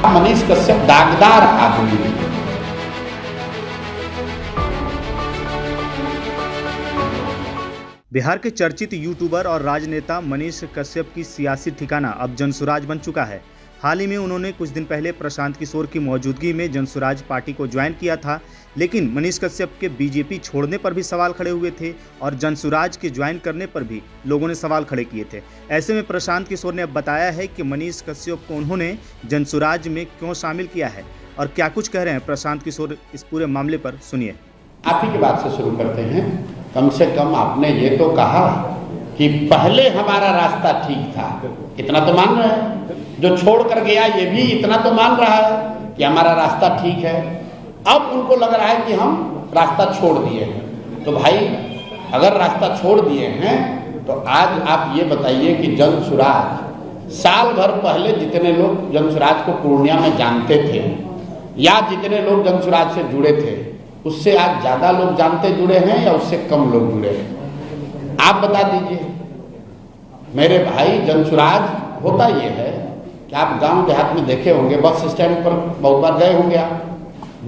मनीष कश्यप दागदार आदमी है। बिहार के चर्चित यूट्यूबर और राजनेता मनीष कश्यप की सियासी ठिकाना अब जनसुराज बन चुका है। हाल ही में उन्होंने कुछ दिन पहले प्रशांत किशोर की मौजूदगी में जनसुराज पार्टी को ज्वाइन किया था, लेकिन मनीष कश्यप के बीजेपी छोड़ने पर भी सवाल खड़े हुए थे और जनसुराज के ज्वाइन करने पर भी लोगों ने सवाल खड़े किए थे। ऐसे में प्रशांत किशोर ने अब बताया है कि मनीष कश्यप को उन्होंने जनसुराज में क्यों शामिल किया है और क्या कुछ कह रहे हैं प्रशांत किशोर इस पूरे मामले पर, सुनिए। आप ही की बात से शुरू करते हैं। कम से कम आपने ये तो कहा कि पहले हमारा रास्ता ठीक था, इतना तो मान रहे हैं। जो छोड़ कर गया ये भी इतना तो मान रहा है कि हमारा रास्ता ठीक है। अब उनको लग रहा है कि हम रास्ता छोड़ दिए हैं। तो भाई अगर रास्ता छोड़ दिए हैं तो आज आप ये बताइए कि जनसुराज साल भर पहले जितने लोग जनसुराज को पूर्णिया में जानते थे या जितने लोग जनसुराज से जुड़े थे उससे आज ज़्यादा लोग जानते जुड़े हैं या उससे कम लोग जुड़े हैं? आप बता दीजिए मेरे भाई। जनसुराज होता ये है कि आप गांव देहात में देखे होंगे, बस स्टैंड पर बहुत बार गए होंगे आप।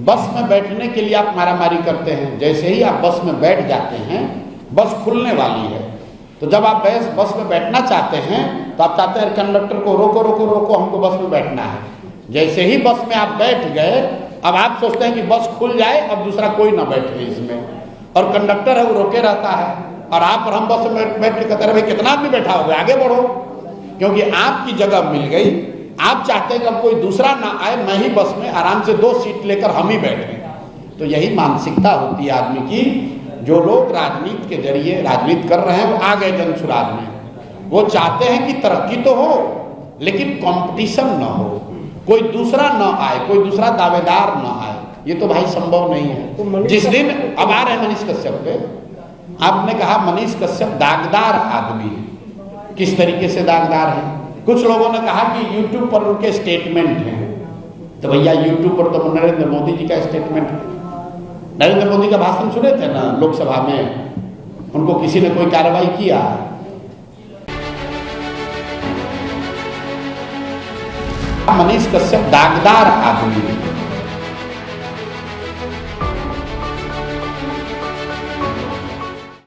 बस में बैठने के लिए आप मारामारी करते हैं। जैसे ही आप बस में बैठ जाते हैं, बस खुलने वाली है, तो जब आप बस में बैठना चाहते हैं तो आप चाहते हैं कंडक्टर को रोको रोको रोको, हमको बस में बैठना है। जैसे ही बस में आप बैठ गए, अब आप सोचते हैं कि बस खुल जाए, अब दूसरा कोई ना बैठे इसमें, और कंडक्टर है वो रोके रहता है और आप और हम बस में बैठ के कहते हैं भाई कितना आदमी बैठा होगा, आगे बढ़ो, क्योंकि आपकी जगह मिल गई। आप चाहते हैं कि अब कोई दूसरा ना आए, मैं ही बस में आराम से 2 सीट लेकर हम ही बैठें। तो यही मानसिकता होती है आदमी की। जो लोग राजनीति के जरिए राजनीति कर रहे हैं वो आ गए जनसुराज में। वो चाहते हैं कि तरक्की तो हो लेकिन कंपटीशन ना हो, कोई दूसरा न आए, कोई दूसरा दावेदार न आए। ये तो भाई संभव नहीं है। जिस दिन अब आ रहे मनीष कश्यप पे, आपने कहा मनीष कश्यप दागदार आदमी है। किस तरीके से दागदार है? कुछ लोगों ने कहा कि यूट्यूब पर उनके स्टेटमेंट हैं। तो भैया यूट्यूब पर तो नरेंद्र मोदी जी का स्टेटमेंट है। नरेंद्र मोदी का भाषण सुने थे ना लोकसभा में, उनको किसी ने कोई कार्रवाई किया? मनीष कश्यप दागदार आदमी है।